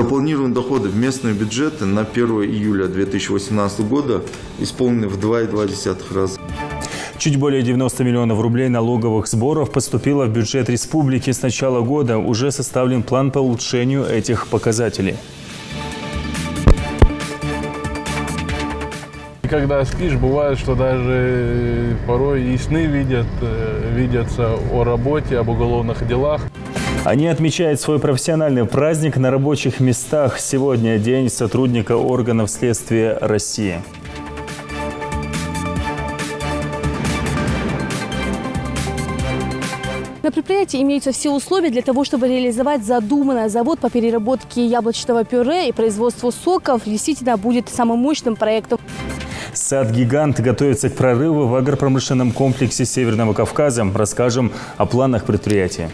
Запланированные доходы в местные бюджеты на 1 июля 2018 года исполнены в 2,2 раза. Чуть более 90 миллионов рублей налоговых сборов поступило в бюджет республики с начала года. Уже составлен план по улучшению этих показателей. Когда спишь, бывает, что даже порой и сны видятся о работе, об уголовных делах. Они отмечают свой профессиональный праздник на рабочих местах. Сегодня день сотрудника органов следствия России. На предприятии имеются все условия для того, чтобы реализовать задуманное. Завод по переработке яблочного пюре и производству соков действительно будет самым мощным проектом. Сад-гигант готовится к прорыву в агропромышленном комплексе Северного Кавказа. Расскажем о планах предприятия.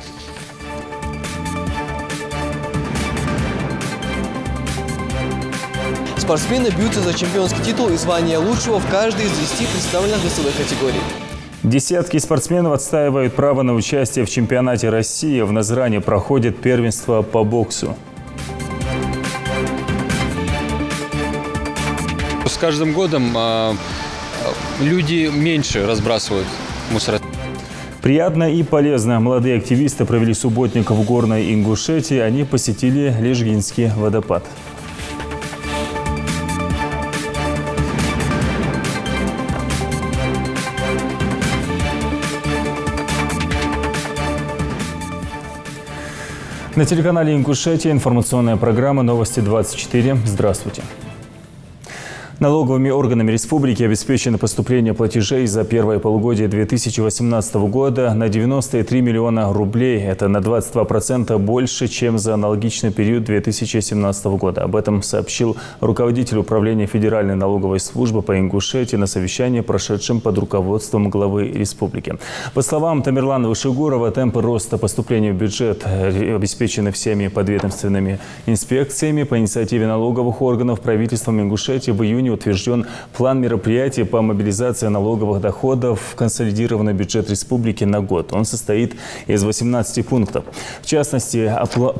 Спортсмены бьются за чемпионский титул и звание лучшего в каждой из 10 представленных весовых категорий. Десятки спортсменов отстаивают право на участие в чемпионате России. В Назране проходит первенство по боксу. С каждым годом люди меньше разбрасывают мусор. Приятно и полезно. Молодые активисты провели субботник в горной Ингушетии. Они посетили Лежгинский водопад. На телеканале Ингушетия информационная программа «Новости 24». Здравствуйте. Налоговыми органами республики обеспечено поступление платежей за первое полугодие 2018 года на 93 миллиона рублей. Это на 22% больше, чем за аналогичный период 2017 года. Об этом сообщил руководитель управления Федеральной налоговой службы по Ингушетии на совещании, прошедшем под руководством главы республики. По словам Тамерлана Вышегурова, темпы роста поступления в бюджет обеспечены всеми подведомственными инспекциями. По инициативе налоговых органов правительством Ингушетии в июне утвержден план мероприятий по мобилизации налоговых доходов в консолидированный бюджет республики на год. Он состоит из 18 пунктов. В частности,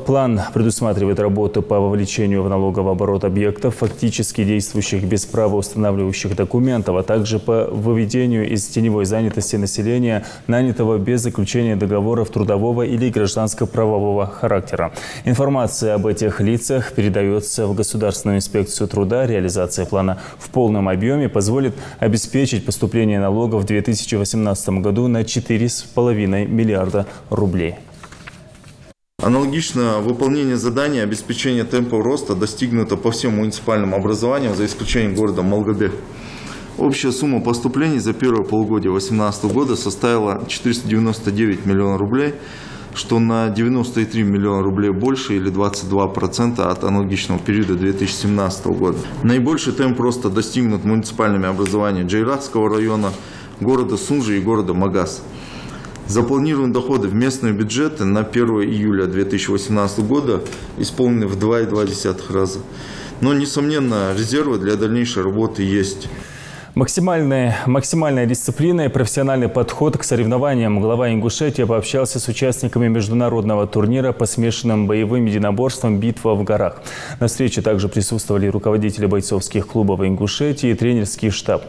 план предусматривает работу по вовлечению в налоговый оборот объектов, фактически действующих без правоустанавливающих документов, а также по выведению из теневой занятости населения, нанятого без заключения договоров трудового или гражданско-правового характера. Информация об этих лицах передается в Государственную инспекцию труда. Реализация плана в полном объеме позволит обеспечить поступление налогов в 2018 году на 4,5 миллиарда рублей. Аналогично выполнение задания обеспечения темпов роста достигнуто по всем муниципальным образованиям, за исключением города Малгобек. Общая сумма поступлений за первое полугодие 2018 года составила 499 миллионов рублей, что на 93 миллиона рублей больше или 22% от аналогичного периода 2017 года. Наибольший темп роста достигнут муниципальными образованиями Джайракского района, города Сунжи и города Магас. Запланированные доходы в местные бюджеты на 1 июля 2018 года исполнены в 2,2 раза. Но, несомненно, резервы для дальнейшей работы есть. Максимальная дисциплина и профессиональный подход к соревнованиям. Глава Ингушетии пообщался с участниками международного турнира по смешанным боевым единоборствам «Битва в горах». На встрече также присутствовали руководители бойцовских клубов Ингушетии и тренерский штаб.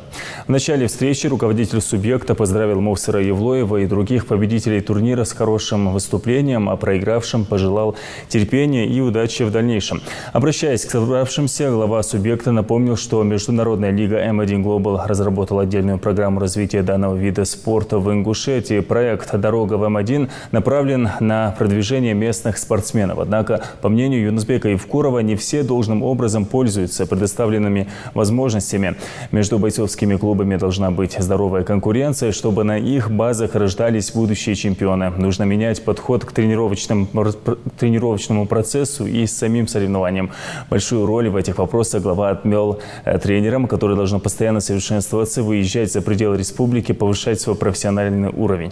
В начале встречи руководитель субъекта поздравил Мовсера Евлоева и других победителей турнира с хорошим выступлением, а проигравшим пожелал терпения и удачи в дальнейшем. Обращаясь к собравшимся, глава субъекта напомнил, что Международная лига М1 Global разработал отдельную программу развития данного вида спорта в Ингушетии. Проект «Дорога в М1» направлен на продвижение местных спортсменов. Однако, по мнению Юнусбека Евкурова, не все должным образом пользуются предоставленными возможностями. Между бойцовскими клубами должна быть здоровая конкуренция, чтобы на их базах рождались будущие чемпионы. Нужно менять подход к тренировочному процессу и самим соревнованиям. Большую роль в этих вопросах глава отмел тренерам, которые должны постоянно совершенствоваться, выезжать за пределы республики, повышать свой профессиональный уровень.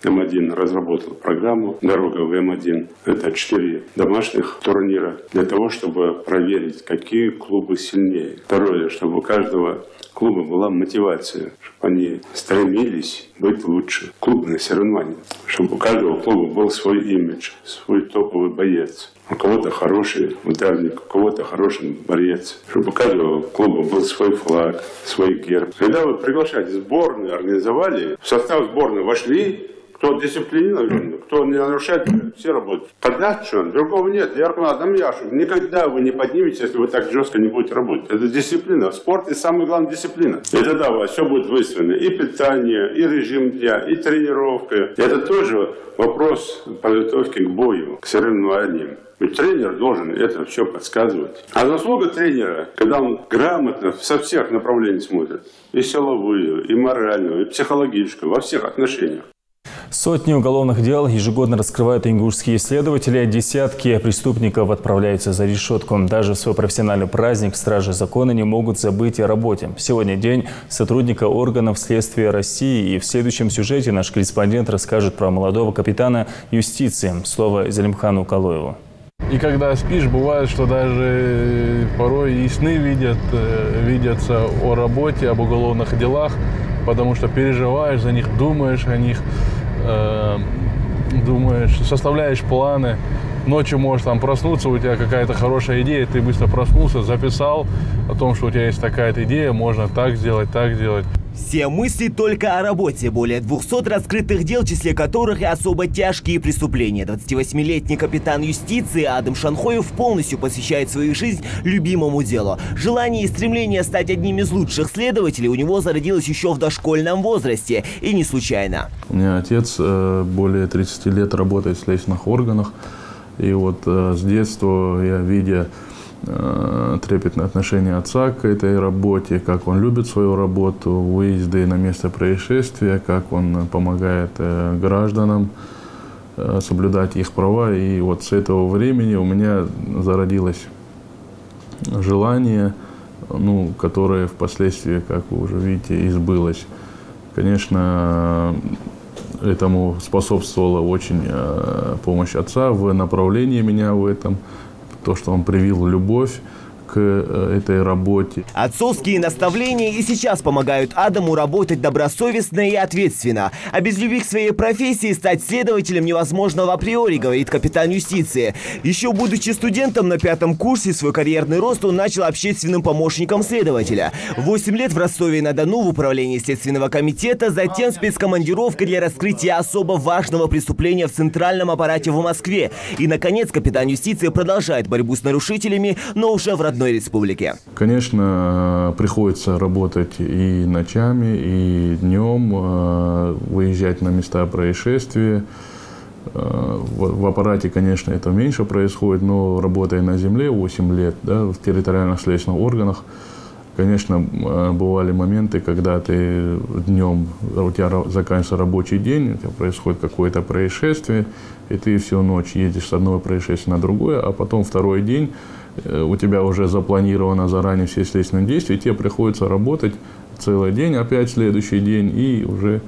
М1 разработал программу «Дорога в М1». Это 4 домашних турнира для того, чтобы проверить, какие клубы сильнее. Второе, чтобы у каждого клуба была мотивация, чтобы они стремились быть лучше. Клубные соревнования, чтобы у каждого клуба был свой имидж, свой топовый боец. У кого-то хороший ударник, у кого-то хороший борец. Чтобы у каждого клуба был свой флаг, свой герб. Когда вы приглашаете сборную, организовали, в состав сборной вошли, кто дисциплинирован, кто не нарушает, все работают. Тогда что? Другого нет. Никогда вы не подниметесь, если вы так жестко не будете работать. Это дисциплина. В спорте самая главная дисциплина. И тогда у вас все будет выстроено. И питание, и режим дня, и тренировка. Это тоже вопрос подготовки к бою, к соревнованиям. Ведь тренер должен это все подсказывать. А заслуга тренера, когда он грамотно со всех направлений смотрит, и силовую, и моральную, и психологическую, во всех отношениях. Сотни уголовных дел ежегодно раскрывают ингушские следователи. Десятки преступников отправляются за решетку. Даже в свой профессиональный праздник стражи закона не могут забыть о работе. Сегодня день сотрудника органов следствия России. И в следующем сюжете наш корреспондент расскажет про молодого капитана юстиции. Слово Зелимхану Калоеву. И когда спишь, бывает, что даже порой и сны видятся о работе, об уголовных делах, потому что переживаешь за них, думаешь о них, составляешь планы. Ночью можешь там проснуться, у тебя какая-то хорошая идея, ты быстро проснулся, записал о том, что у тебя есть такая-то идея, можно так сделать, так сделать. Все мысли только о работе. Более 200 раскрытых дел, в числе которых и особо тяжкие преступления. 28-летний капитан юстиции Адам Шанхоев полностью посвящает свою жизнь любимому делу. Желание и стремление стать одним из лучших следователей у него зародилось еще в дошкольном возрасте. И не случайно. У меня отец более 30 лет работает в следственных органах. И вот с детства я, видя трепетное отношение отца к этой работе, как он любит свою работу, выезды на место происшествия, как он помогает гражданам соблюдать их права. И вот с этого времени у меня зародилось желание, которое впоследствии, как вы уже видите, избылось. Конечно, этому способствовала очень помощь отца в направлении меня в этом. То, что он привил любовь к этой работе. Отцовские наставления и сейчас помогают Адаму работать добросовестно и ответственно. А без любви к своей профессии стать следователем невозможно в априори, говорит капитан юстиции. Еще будучи студентом на 5-м курсе, свой карьерный рост он начал общественным помощником следователя. 8 лет в Ростове-на-Дону в управлении Следственного комитета, затем спецкомандировка для раскрытия особо важного преступления в центральном аппарате в Москве. И, наконец, капитан юстиции продолжает борьбу с нарушителями, но уже в родной республике. Конечно, приходится работать и ночами, и днем, выезжать на места происшествия. В аппарате, конечно, это меньше происходит, но работая на земле 8 лет, в территориальных следственных органах, конечно, бывали моменты, когда ты днем, у тебя заканчивается рабочий день, у тебя происходит какое-то происшествие, и ты всю ночь едешь с одного происшествия на другое, а потом второй день у тебя уже запланировано заранее все следственные действия, и тебе приходится работать целый день, опять следующий день, и уже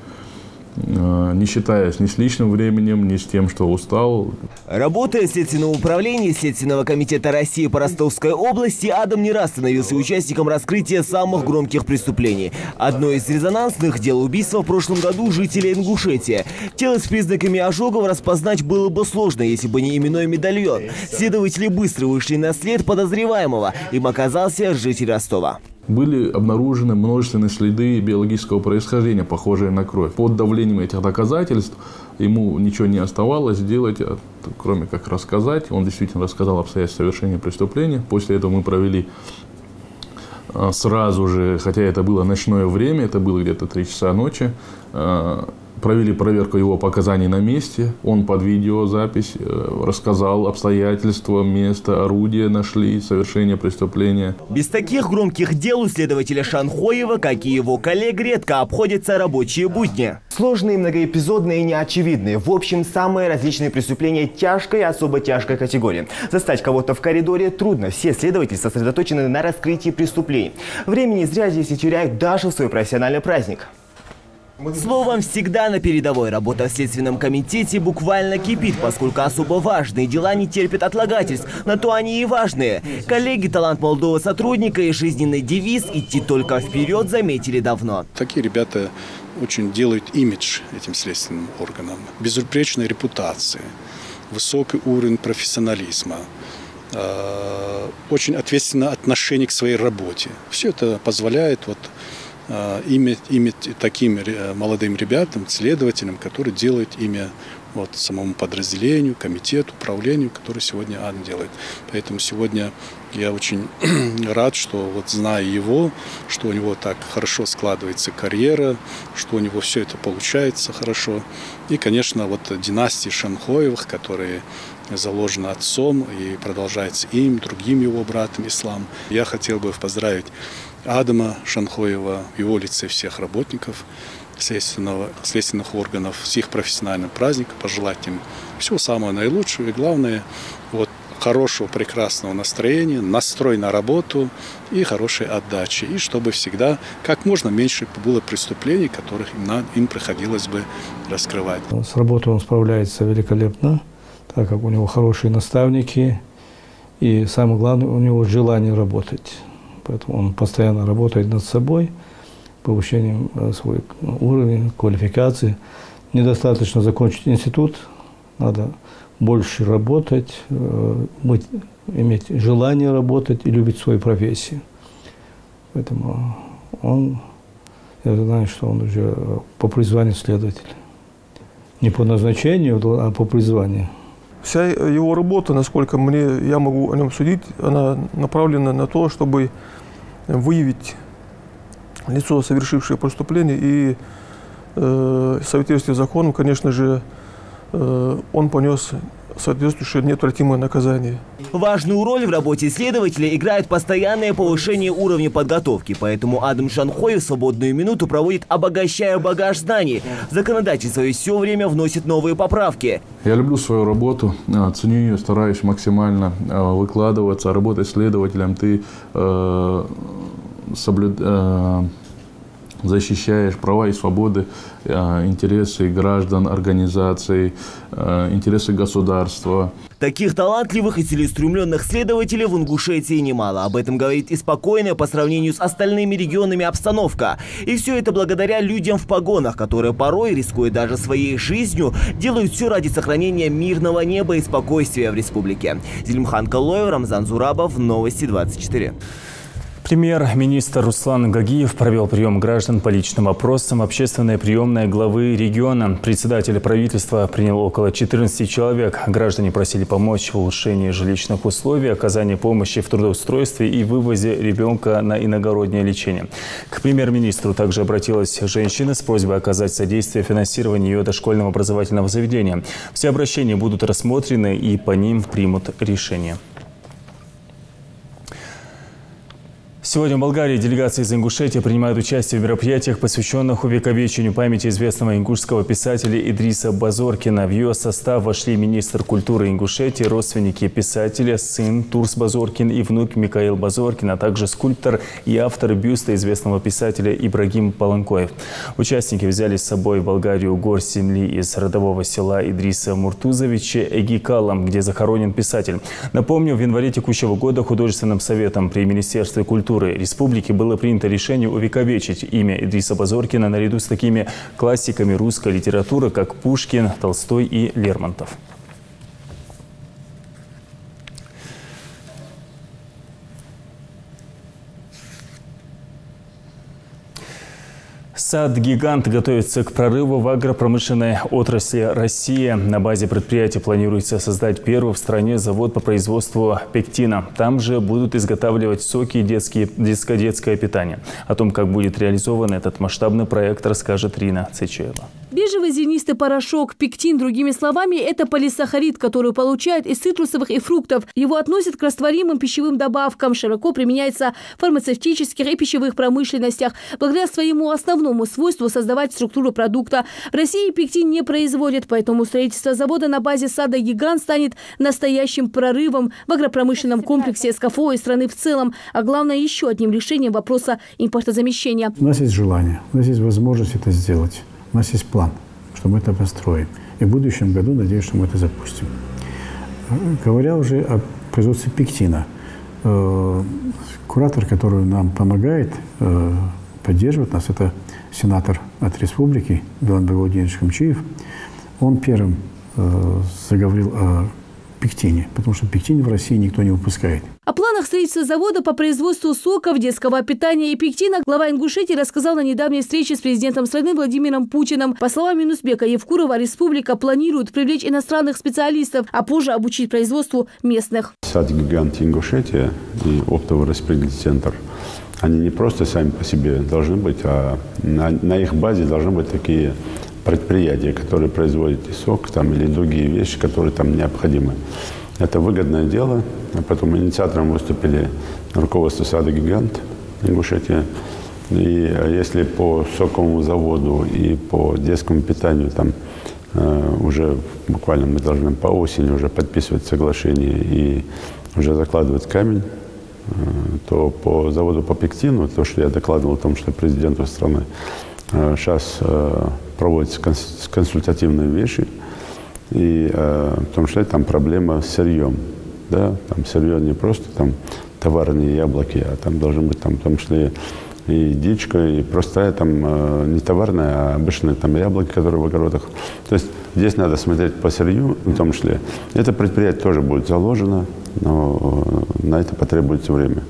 не считаясь ни с личным временем, ни с тем, что устал. Работая в Следственном управлении Следственного комитета России по Ростовской области, Адам не раз становился участником раскрытия самых громких преступлений. Одно из резонансных дел убийства в прошлом году жителя Ингушетии. Тело с признаками ожогов распознать было бы сложно, если бы не именной медальон. Следователи быстро вышли на след подозреваемого. Им оказался житель Ростова. Были обнаружены множественные следы биологического происхождения, похожие на кровь. Под давлением этих доказательств ему ничего не оставалось сделать, кроме как рассказать. Он действительно рассказал обстоятельства совершения преступления. После этого мы провели сразу же, хотя это было ночное время, это было где-то 3 часа ночи, провели проверку его показаний на месте. Он под видеозапись рассказал обстоятельства, место, орудие нашли, совершение преступления. Без таких громких дел у следователя Шанхоева, как и его коллег, редко обходятся рабочие будни. Сложные, многоэпизодные и неочевидные. В общем, самые различные преступления тяжкой и особо тяжкой категории. Застать кого-то в коридоре трудно. Все следователи сосредоточены на раскрытии преступлений. Времени зря здесь и теряют даже в свой профессиональный праздник. Словом, всегда на передовой. Работа в Следственном комитете буквально кипит, поскольку особо важные дела не терпят отлагательств. На то они и важные. Коллеги талант молодого сотрудника и жизненный девиз «Идти только вперед» заметили давно. Такие ребята очень делают имидж этим следственным органам. Безупречная репутация, высокий уровень профессионализма, очень ответственное отношение к своей работе. Все это позволяет иметь таким молодым ребятам, следователям, которые делают имя самому подразделению, комитету, управлению, который сегодня АДАМ делает. Поэтому сегодня я очень рад, что зная его, что у него так хорошо складывается карьера, что у него все это получается хорошо. И, конечно, династия Шанхоевых, которые заложена отцом и продолжается им, другим его братом Ислам. Я хотел бы поздравить Адама Шанхоева, в его лице всех работников следственных органов, с их профессиональным праздником, пожелать им всего самого наилучшего и, главное, хорошего, прекрасного настроения, настрой на работу и хорошей отдачи. И чтобы всегда как можно меньше было преступлений, которых им приходилось бы раскрывать. С работой он справляется великолепно, так как у него хорошие наставники и, самое главное, у него желание работать. Поэтому он постоянно работает над собой, повышением своего уровня, квалификации. Недостаточно закончить институт, надо больше работать, иметь желание работать и любить свою профессию. Поэтому я знаю, что он уже по призванию следователь. Не по назначению, а по призванию. Вся его работа, насколько я могу о нем судить, она направлена на то, чтобы выявить лицо, совершившее преступление, и в соответствии с законом, конечно же, он понес соответствующее неотвратимое наказание. Важную роль в работе следователя играет постоянное повышение уровня подготовки, поэтому Адам Шанхоев свободную минуту проводит, обогащая багаж знаний. Законодательство все время вносит новые поправки. Я люблю свою работу, ценю ее, стараюсь максимально выкладываться, работать следователем. Ты защищаешь права и свободы, интересы граждан, организаций, интересы государства. Таких талантливых и целеустремленных следователей в Ингушетии немало. Об этом говорит и спокойная по сравнению с остальными регионами обстановка. И все это благодаря людям в погонах, которые порой, рискуя даже своей жизнью, делают все ради сохранения мирного неба и спокойствия в республике. Зелимхан Калоев, Рамзан Зурабов, Новости 24. Премьер-министр Руслан Гагиев провел прием граждан по личным вопросам общественной приемной главы региона. Председатель правительства принял около 14 человек. Граждане просили помочь в улучшении жилищных условий, оказании помощи в трудоустройстве и вывозе ребенка на иногороднее лечение. К премьер-министру также обратилась женщина с просьбой оказать содействие финансированию ее дошкольного образовательного заведения. Все обращения будут рассмотрены и по ним примут решение. Сегодня в Болгарии делегации из Ингушетии принимают участие в мероприятиях, посвященных увековечению памяти известного ингушского писателя Идриса Базоркина. В ее состав вошли министр культуры Ингушетии, родственники писателя, сын Турс Базоркин и внук Микаил Базоркин, а также скульптор и автор бюста известного писателя Ибрагим Паланкоев. Участники взяли с собой в Болгарию горсть земли из родового села Идриса Муртузовича Эгикала, где захоронен писатель. Напомню, в январе текущего года Художественным советом при Министерстве культуры республики было принято решение увековечить имя Идриса Базоркина наряду с такими классиками русской литературы, как Пушкин, Толстой и Лермонтов. Сад-гигант готовится к прорыву в агропромышленной отрасли России. На базе предприятия планируется создать первый в стране завод по производству пектина. Там же будут изготавливать соки и детское питание. О том, как будет реализован этот масштабный проект, расскажет Рина Цечева. Бежевый зернистый порошок, пектин, другими словами, это полисахарид, который получают из цитрусовых и фруктов. Его относят к растворимым пищевым добавкам, широко применяется в фармацевтических и пищевых промышленностях, благодаря своему основному свойству создавать структуру продукта. В России пектин не производят, поэтому строительство завода на базе сада «Гигант» станет настоящим прорывом в агропромышленном комплексе СКФО и страны в целом, а главное, еще одним решением вопроса импортозамещения. У нас есть желание, у нас есть возможность это сделать. У нас есть план, что мы это построим. И в будущем году, надеюсь, что мы это запустим. Говоря уже о производстве пектина, куратор, который нам помогает, поддерживает нас, это сенатор от республики Билан Владимирович Хамчиев. Он первым заговорил о пектине, потому что пектин в России никто не выпускает. О планах строительства завода по производству соков, детского питания и пектина глава Ингушетии рассказал на недавней встрече с президентом страны Владимиром Путиным. По словам Минусбека Евкурова, республика планирует привлечь иностранных специалистов, а позже обучить производству местных. Сад-гигант Ингушетия и оптовый распределительный центр, они не просто сами по себе должны быть, а на их базе должны быть такие предприятия, которые производят и сок там, или другие вещи, которые там необходимы. Это выгодное дело. А потом инициатором выступили руководство сада-гигант Ингушетия. И если по соковому заводу и по детскому питанию там уже буквально мы должны по осени уже подписывать соглашение и уже закладывать камень, то по заводу по пектину, то, что я докладывал о том, что президенту страны сейчас проводятся консультативные вещи, и в том числе там проблема с сырьем. Да? Там сырье не просто там товарные яблоки, а там должны быть там, в том числе и дичка, и простая там не товарная, а обычные там яблоки, которые в огородах. То есть здесь надо смотреть по сырью, в том числе. Это предприятие тоже будет заложено, но на это потребуется время.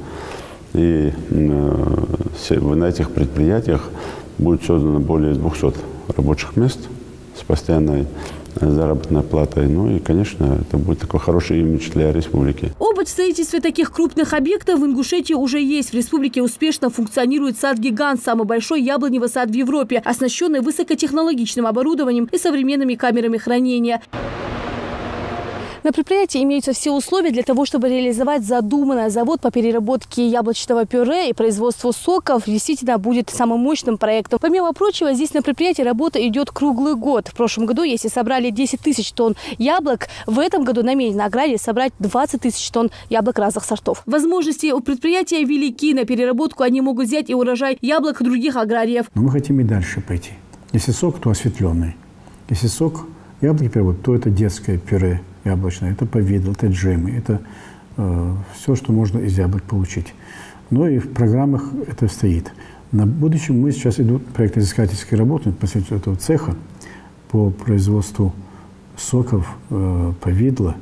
И на этих предприятиях будет создано более 200 рабочих мест с постоянной заработной платой. Ну и, конечно, это будет такой хороший имидж для республики. Опыт в строительстве таких крупных объектов в Ингушетии уже есть. В республике успешно функционирует сад-гигант, самый большой яблоневый сад в Европе, оснащенный высокотехнологичным оборудованием и современными камерами хранения. На предприятии имеются все условия для того, чтобы реализовать задуманное. Завод по переработке яблочного пюре и производству соков действительно будет самым мощным проектом. Помимо прочего, здесь на предприятии работа идет круглый год. В прошлом году, если собрали 10 тысяч тонн яблок, в этом году намерено аграрии собрать 20 тысяч тонн яблок разных сортов. Возможности у предприятия велики. На переработку они могут взять и урожай яблок других аграриев. Но мы хотим и дальше пойти. Если сок, то осветленный. Если сок яблоки переводят, то это детское пюре яблочное, это повидло, это джемы, это все, что можно из яблок получить. Но и в программах это стоит. На будущем мы сейчас идут проектно-изыскательские работы посредством этого цеха по производству соков, повидла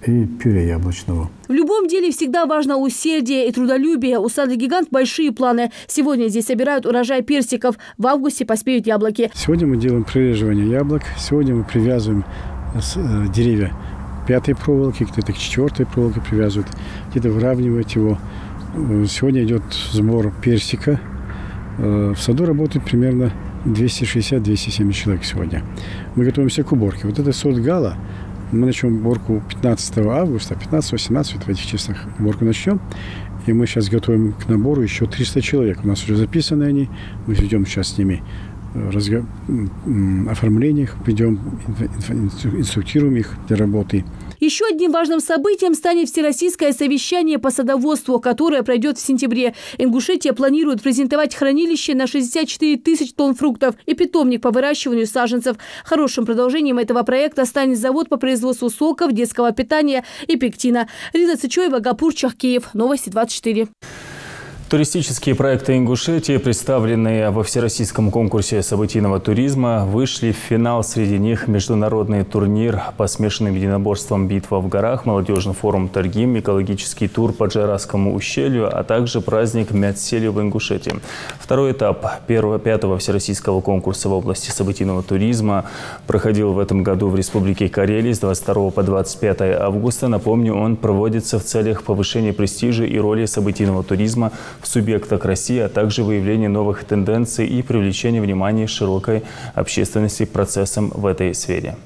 и пюре яблочного. В любом деле всегда важно усердие и трудолюбие. У сада-гигант большие планы. Сегодня здесь собирают урожай персиков. В августе поспеют яблоки. Сегодня мы делаем прореживание яблок. Сегодня мы привязываем деревья к 5-й проволоке, где-то к 4-й проволоке привязывают, где-то выравнивают его. Сегодня идет сбор персика. В саду работает примерно 260-270 человек сегодня. Мы готовимся к уборке. Вот это сорт гала. Мы начнем уборку 15 августа, 15-18, в этих числах уборку начнем. И мы сейчас готовим к набору еще 300 человек. У нас уже записаны они. Мы ведем сейчас с ними оформление их, ведем, инструктируем их для работы. Еще одним важным событием станет всероссийское совещание по садоводству, которое пройдет в сентябре. Ингушетия планирует презентовать хранилище на 64 тысяч тонн фруктов и питомник по выращиванию саженцев. Хорошим продолжением этого проекта станет завод по производству соков, детского питания и пектина. Лиза Цычоева, Гапур, Чахкиев. Новости 24. Туристические проекты Ингушетии, представленные во всероссийском конкурсе событийного туризма, вышли в финал. Среди них международный турнир по смешанным единоборствам «Битва в горах», молодежный форум «Таргим», экологический тур по Джараскому ущелью, а также праздник Мятсели в Ингушетии. Второй этап 5-го всероссийского конкурса в области событийного туризма проходил в этом году в Республике Карелия с 22 по 25 августа. Напомню, он проводится в целях повышения престижа и роли событийного туризма в субъектах России, а также выявление новых тенденций и привлечение внимания широкой общественности к процессам в этой сфере.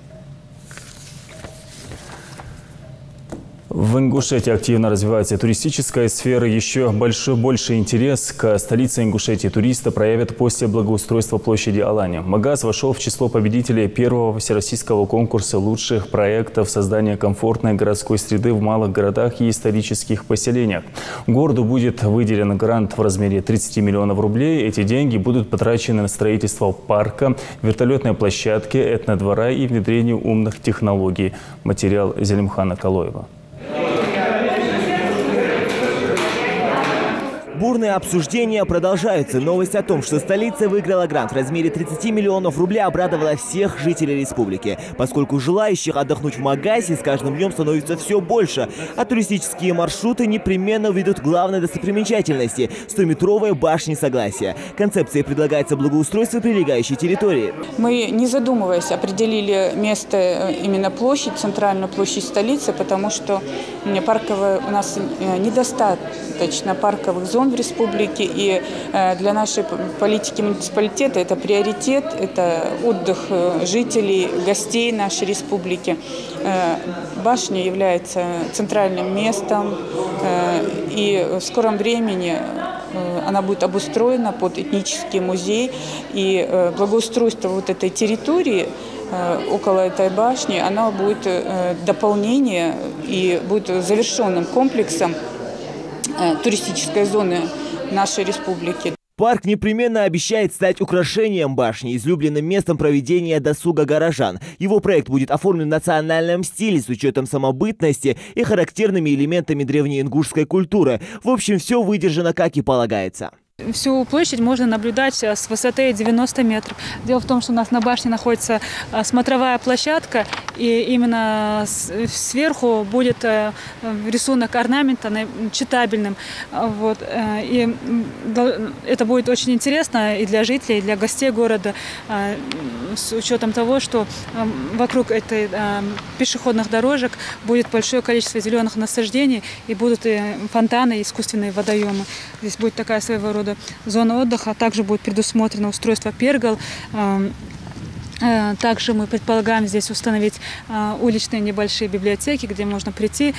В Ингушетии активно развивается туристическая сфера. Еще больше интерес к столице Ингушетии туристы проявят после благоустройства площади Алани. Магаз вошел в число победителей первого всероссийского конкурса лучших проектов создания комфортной городской среды в малых городах и исторических поселениях. Городу будет выделен грант в размере 30 миллионов рублей. Эти деньги будут потрачены на строительство парка, вертолетной площадки, этнодвора и внедрение умных технологий. Материал Зелимхана Калоева. Бурные обсуждения продолжаются. Новость о том, что столица выиграла грант в размере 30 миллионов рублей, обрадовала всех жителей республики, поскольку желающих отдохнуть в Магазе с каждым днем становится все больше, а туристические маршруты непременно ведут к главной достопримечательности – 100-метровой башне Согласия. Концепцией предлагается благоустройство прилегающей территории. Мы, не задумываясь, определили место, именно площадь, центральную площадь столицы, потому что парковая у нас недостаточно парковых зон в республике, и для нашей политики муниципалитета это приоритет, это отдых жителей, гостей нашей республики. Башня является центральным местом, и в скором времени она будет обустроена под этнический музей, и благоустройство вот этой территории около этой башни, она будет дополнение и будет завершенным комплексом туристической зоны нашей республики. Парк непременно обещает стать украшением башни, излюбленным местом проведения досуга горожан. Его проект будет оформлен в национальном стиле с учетом самобытности и характерными элементами древнеингушской культуры. В общем, все выдержано, как и полагается. Всю площадь можно наблюдать с высоты 90 метров. Дело в том, что у нас на башне находится смотровая площадка, и именно сверху будет рисунок орнамента читабельным. Вот. И это будет очень интересно и для жителей, и для гостей города, с учетом того, что вокруг этой пешеходных дорожек будет большое количество зеленых насаждений, и будут и фонтаны, и искусственные водоемы. Здесь будет такая своего рода зона отдыха. Также будет предусмотрено устройство пергол. Также мы предполагаем здесь установить уличные небольшие библиотеки, где можно прийти.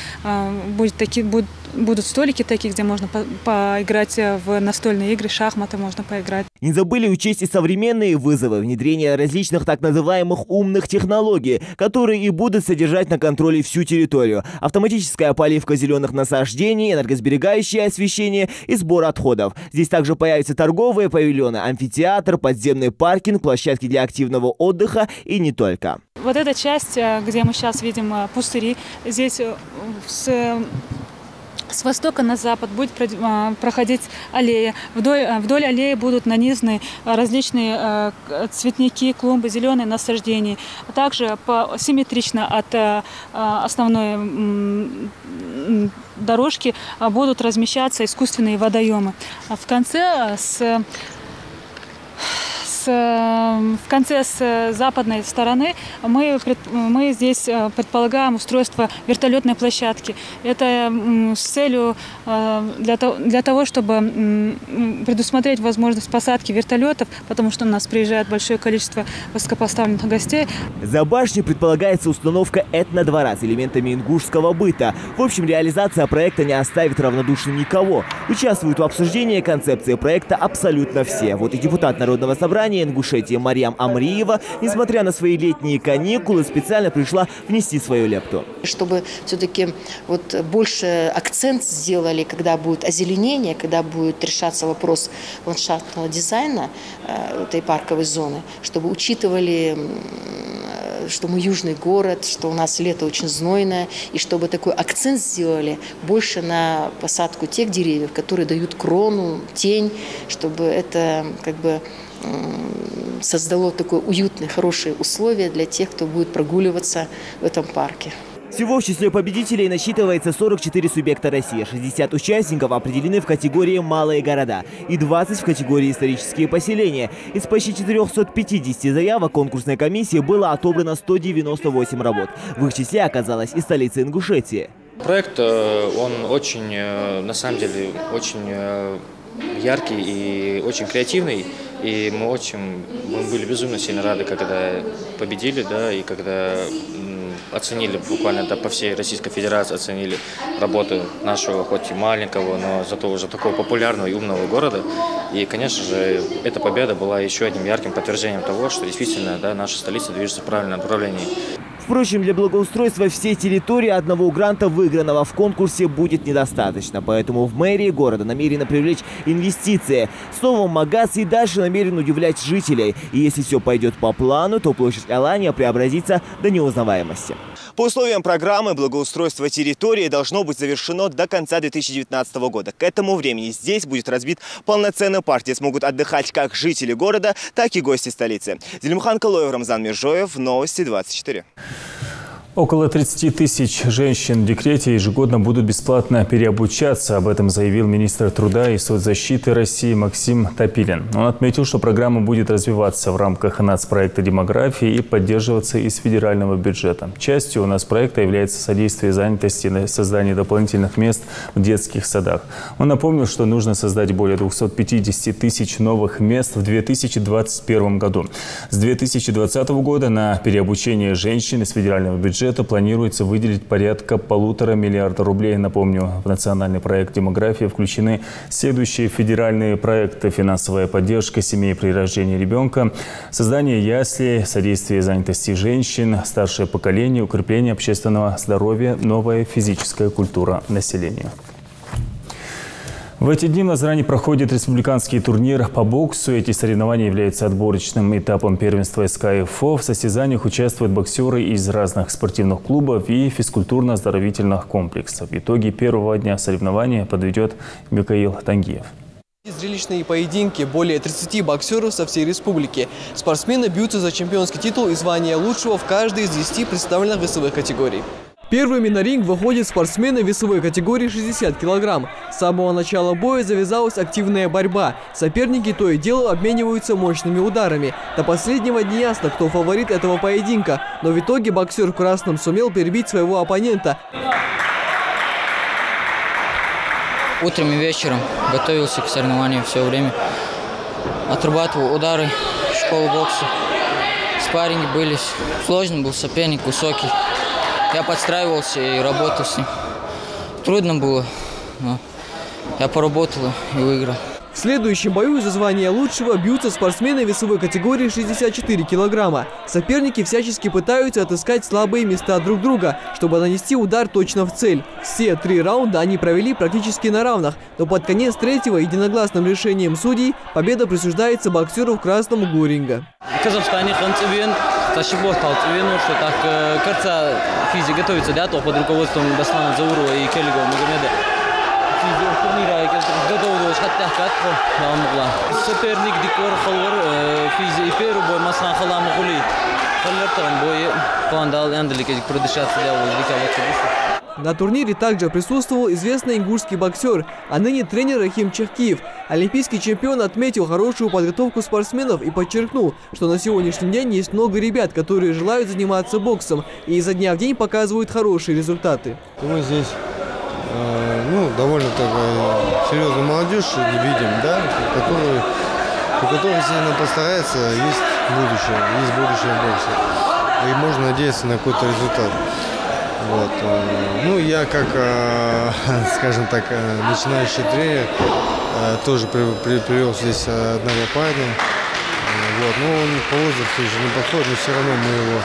Будут столики такие, где можно поиграть в настольные игры, шахматы можно поиграть. Не забыли учесть и современные вызовы, внедрение различных так называемых умных технологий, которые и будут содержать на контроле всю территорию. Автоматическая поливка зеленых насаждений, энергосберегающее освещение и сбор отходов. Здесь также появятся торговые павильоны, амфитеатр, подземный паркинг, площадки для активного отдыха и не только. Вот эта часть, где мы сейчас видим пустыри, здесь с востока на запад будет проходить аллея. Вдоль аллеи будут нанизаны различные цветники, клумбы, зеленые насаждения. Также симметрично от основной дорожки будут размещаться искусственные водоемы. В конце с западной стороны мы здесь предполагаем устройство вертолетной площадки. Это с целью для того, чтобы предусмотреть возможность посадки вертолетов, потому что у нас приезжает большое количество высокопоставленных гостей. За башней предполагается установка этнодвора с элементами ингушского быта. В общем, реализация проекта не оставит равнодушным никого. Участвуют в обсуждении концепции проекта абсолютно все. Вот и депутат Народного собрания Ингушетии Марьям Амриева, несмотря на свои летние каникулы, специально пришла внести свою лепту. Чтобы все-таки больше акцент сделали, когда будет озеленение, когда будет решаться вопрос ландшафтного дизайна этой парковой зоны, чтобы учитывали, что мы южный город, что у нас лето очень знойное, и чтобы такой акцент сделали больше на посадку тех деревьев, которые дают крону, тень, чтобы это создало такое уютное, хорошие условия для тех, кто будет прогуливаться в этом парке. Всего в числе победителей насчитывается 44 субъекта России. 60 участников определены в категории «Малые города» и 20 в категории «Исторические поселения». Из почти 450 заявок конкурсной комиссии было отобрано 198 работ. В их числе оказалась и столица Ингушетии. Проект, он очень, на самом деле, очень яркий и очень креативный. И мы были безумно сильно рады, когда победили, да, и когда оценили буквально по всей Российской Федерации, оценили работу нашего, хоть и маленького, но зато уже такого популярного и умного города. И, конечно же, эта победа была еще одним ярким подтверждением того, что действительно наша столица движется в правильном направлении. Впрочем, для благоустройства всей территории одного гранта, выигранного в конкурсе, будет недостаточно. Поэтому в мэрии города намерены привлечь инвестиции. Словом, Магаз и дальше намерен удивлять жителей. И если все пойдет по плану, то площадь Алания преобразится до неузнаваемости. По условиям программы, благоустройство территории должно быть завершено до конца 2019 года. К этому времени здесь будет разбит полноценный парк, где смогут отдыхать как жители города, так и гости столицы. Зелимхан Калоев, Рамзан Миржоев, Новости 24. Около 30 тысяч женщин в декрете ежегодно будут бесплатно переобучаться. Об этом заявил министр труда и соцзащиты России Максим Топилин. Он отметил, что программа будет развиваться в рамках нацпроекта демографии и поддерживаться из федерального бюджета. Частью нацпроекта является содействие занятости на создании дополнительных мест в детских садах. Он напомнил, что нужно создать более 250 тысяч новых мест в 2021 году. С 2020 года на переобучение женщин из федерального бюджета планируется выделить порядка 1,5 миллиарда рублей. Напомню, в национальный проект демографии включены следующие федеральные проекты: финансовая поддержка семей при рождении ребенка, создание яслей, содействие занятости женщин, старшее поколение, укрепление общественного здоровья, новая физическая культура населения. В эти дни в Назрани проходит республиканский турнир по боксу. Эти соревнования являются отборочным этапом первенства СКФО. В состязаниях участвуют боксеры из разных спортивных клубов и физкультурно-оздоровительных комплексов. Итоги первого дня соревнования подведет Михаил Тангиев. Зрелищные поединки. Более 30 боксеров со всей республики. Спортсмены бьются за чемпионский титул и звание лучшего в каждой из 10 представленных весовых категорий. Первыми на ринг выходят спортсмены весовой категории 60 килограмм. С самого начала боя завязалась активная борьба. Соперники то и дело обмениваются мощными ударами. До последнего не ясно, кто фаворит этого поединка. Но в итоге боксер в красном сумел перебить своего оппонента. Утром и вечером готовился к соревнованию все время. Отрабатывал удары, школу бокса. Спарринги были. Сложный был соперник, высокий. Я подстраивался и работал с ним. Трудно было, но я поработал и выиграл. В следующем бою за звание лучшего бьются спортсмены весовой категории 64 килограмма. Соперники всячески пытаются отыскать слабые места друг друга, чтобы нанести удар точно в цель. Все 3 раунда они провели практически на равных, но под конец третьего единогласным решением судей победа присуждается боксеру в красном углу ринга. что так кажется, физи готовится для этого под руководством Даслана Заурова и Келлигова Магомеда. Турнира готовилась соперник Дикор Халвар физи и первый бой Масан Халам Гули. Халертон бой пландал Энделик продышаться для На турнире также присутствовал известный ингушский боксер, а ныне тренер Рахим Чахкиев. Олимпийский чемпион отметил хорошую подготовку спортсменов и подчеркнул, что на сегодняшний день есть много ребят, которые желают заниматься боксом и изо дня в день показывают хорошие результаты. Мы здесь довольно серьезную молодежь видим, да, у которой, если она постарается, есть будущее в боксе. И можно надеяться на какой-то результат. Вот. Я как, скажем так, начинающий тренер тоже привел здесь одного парня. Он по возрасту уже не подходит, но все равно мы его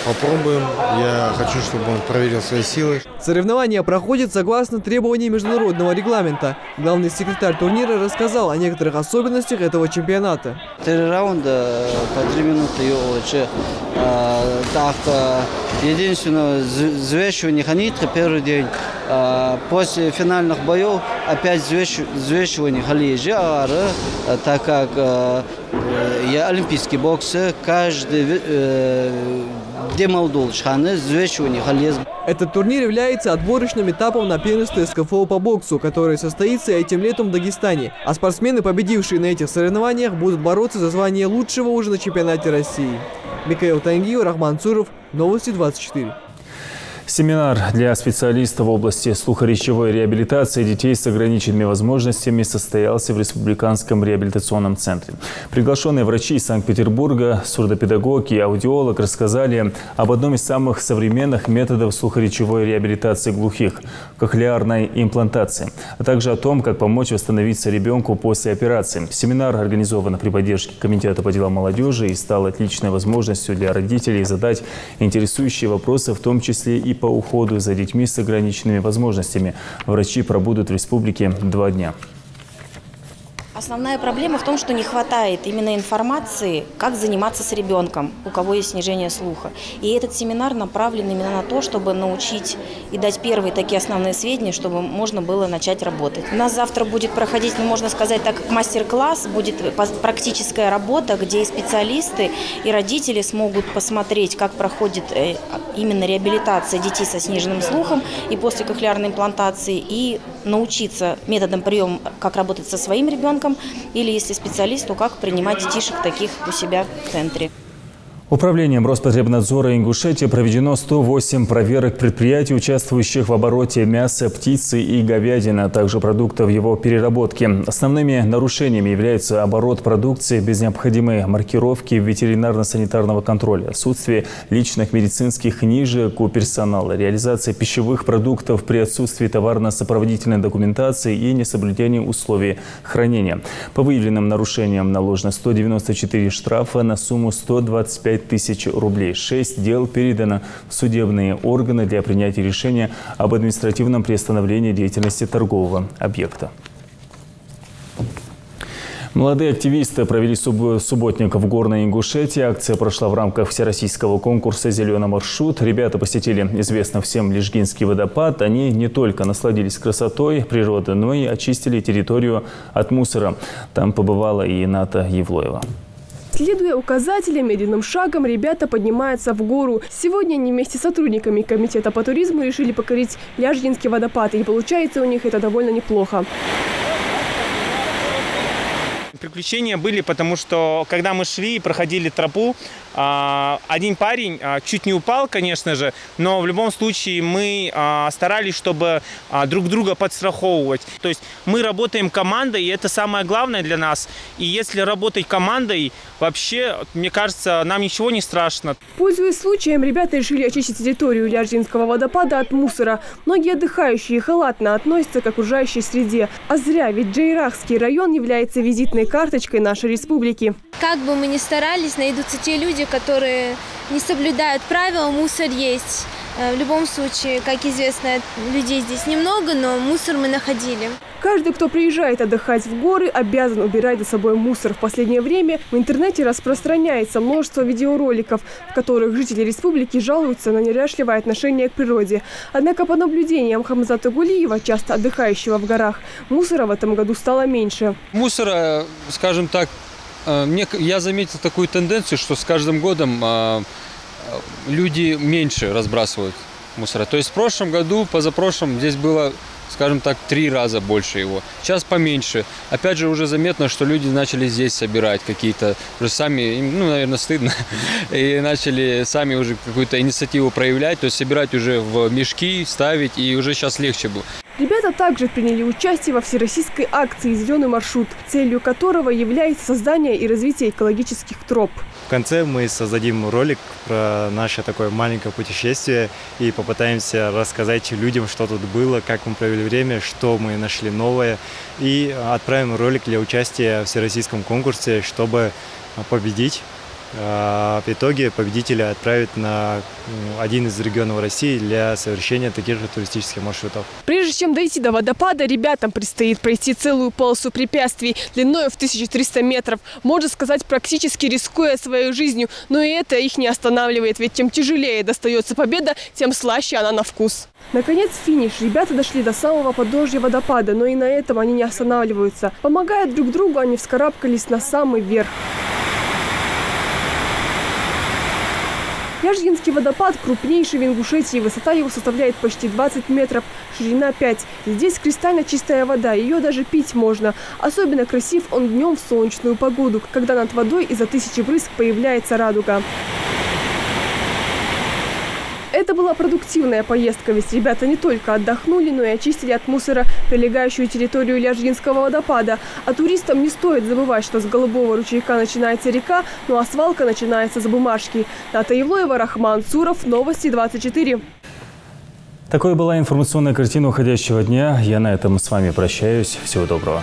попробуем. Я хочу, чтобы он проверил свои силы. Соревнования проходят согласно требованиям международного регламента. Главный секретарь турнира рассказал о некоторых особенностях этого чемпионата. 3 раунда по 3 минуты. Единственное, взвешивание ханитха первый день. После финальных боев опять взвешивание халижи, так как я олимпийский боксер, каждый Этот турнир является отборочным этапом на первенство СКФО по боксу, который состоится этим летом в Дагестане. А спортсмены, победившие на этих соревнованиях, будут бороться за звание лучшего уже на чемпионате России. Михаил Тангиев, Рахман Цуров, Новости 24. Семинар для специалистов в области слухоречевой реабилитации детей с ограниченными возможностями состоялся в Республиканском реабилитационном центре. Приглашенные врачи из Санкт-Петербурга, сурдопедагог и аудиолог рассказали об одном из самых современных методов слухоречевой реабилитации глухих – кохлеарной имплантации, а также о том, как помочь восстановиться ребенку после операции. Семинар организован при поддержке Комитета по делам молодежи и стал отличной возможностью для родителей задать интересующие вопросы, в том числе и по уходу за детьми с ограниченными возможностями. Врачи пробудут в республике 2 дня. Основная проблема в том, что не хватает именно информации, как заниматься с ребенком, у кого есть снижение слуха. И этот семинар направлен именно на то, чтобы научить и дать первые такие основные сведения, чтобы можно было начать работать. У нас завтра будет проходить, можно сказать так, мастер-класс, будет практическая работа, где и специалисты, и родители смогут посмотреть, как проходит именно реабилитация детей со сниженным слухом и после кохлеарной имплантации, и научиться методом приема, как работать со своим ребенком, или, если специалист, то как принимать детишек таких у себя в центре. Управлением Роспотребнадзора Ингушетии проведено 108 проверок предприятий, участвующих в обороте мяса, птицы и говядины, а также продуктов его переработки. Основными нарушениями являются оборот продукции без необходимой маркировки ветеринарно-санитарного контроля, отсутствие личных медицинских книжек у персонала, реализация пищевых продуктов при отсутствии товарно-сопроводительной документации и несоблюдении условий хранения. По выявленным нарушениям наложено 194 штрафа на сумму 125 тысяч рублей. 6 дел передано в судебные органы для принятия решения об административном приостановлении деятельности торгового объекта. Молодые активисты провели субботник в Горной Ингушетии. Акция прошла в рамках всероссийского конкурса «Зеленый маршрут». Ребята посетили известный всем Лежгинский водопад. Они не только насладились красотой природы, но и очистили территорию от мусора. Там побывала и Ната Евлоева. Следуя указателям, медленным шагом ребята поднимаются в гору. Сегодня они вместе с сотрудниками Комитета по туризму решили покорить Ляжгинский водопад. И получается у них это довольно неплохо. Приключения были, потому что когда мы шли и проходили тропу, один парень чуть не упал, конечно же, но в любом случае мы старались, чтобы друг друга подстраховывать. То есть мы работаем командой, и это самое главное для нас. И если работать командой, вообще, мне кажется, нам ничего не страшно. Пользуясь случаем, ребята решили очистить территорию Ляжгинского водопада от мусора. Многие отдыхающие халатно относятся к окружающей среде. А зря, ведь Джейрахский район является визитной карточкой нашей республики. Как бы мы ни старались, найдутся те люди, которые не соблюдают правила, мусор есть. В любом случае, как известно, людей здесь немного, но мусор мы находили. Каждый, кто приезжает отдыхать в горы, обязан убирать за собой мусор. В последнее время в интернете распространяется множество видеороликов, в которых жители республики жалуются на неряшливое отношение к природе. Однако по наблюдениям Хамзата Гулиева, часто отдыхающего в горах, мусора в этом году стало меньше. Мусора, скажем так, я заметил такую тенденцию, что с каждым годом люди меньше разбрасывают мусора. То есть в прошлом году, позапрошлом здесь было, скажем так, 3 раза больше его. Сейчас поменьше. Опять же, уже заметно, что люди начали здесь собирать какие-то, уже сами, наверное, стыдно, и начали сами уже какую-то инициативу проявлять, то есть собирать уже в мешки, ставить, и уже сейчас легче было. Ребята также приняли участие во всероссийской акции «Зеленый маршрут», целью которого является создание и развитие экологических троп. В конце мы создадим ролик про наше такое маленькое путешествие и попытаемся рассказать людям, что тут было, как мы провели время, что мы нашли новое. И отправим ролик для участия в всероссийском конкурсе, чтобы победить. В итоге победителя отправят на один из регионов России для совершения таких же туристических маршрутов. Прежде чем дойти до водопада, ребятам предстоит пройти целую полосу препятствий длиной в 1300 метров. Можно сказать, практически рискуя своей жизнью. Но и это их не останавливает, ведь чем тяжелее достается победа, тем слаще она на вкус. Наконец финиш. Ребята дошли до самого подножья водопада, но и на этом они не останавливаются. Помогая друг другу, они вскарабкались на самый верх. Ляжгинский водопад крупнейший в Ингушетии. Высота его составляет почти 20 метров, ширина 5. Здесь кристально чистая вода, ее даже пить можно. Особенно красив он днем в солнечную погоду, когда над водой из-за тысячи брызг появляется радуга. Это была продуктивная поездка, ведь ребята не только отдохнули, но и очистили от мусора прилегающую территорию Ляжгинского водопада. А туристам не стоит забывать, что с Голубого ручейка начинается река, ну а свалка начинается с бумажки. Ната Евлоева, Рахман Цуров, Новости 24. Такой была информационная картина уходящего дня. Я на этом с вами прощаюсь. Всего доброго.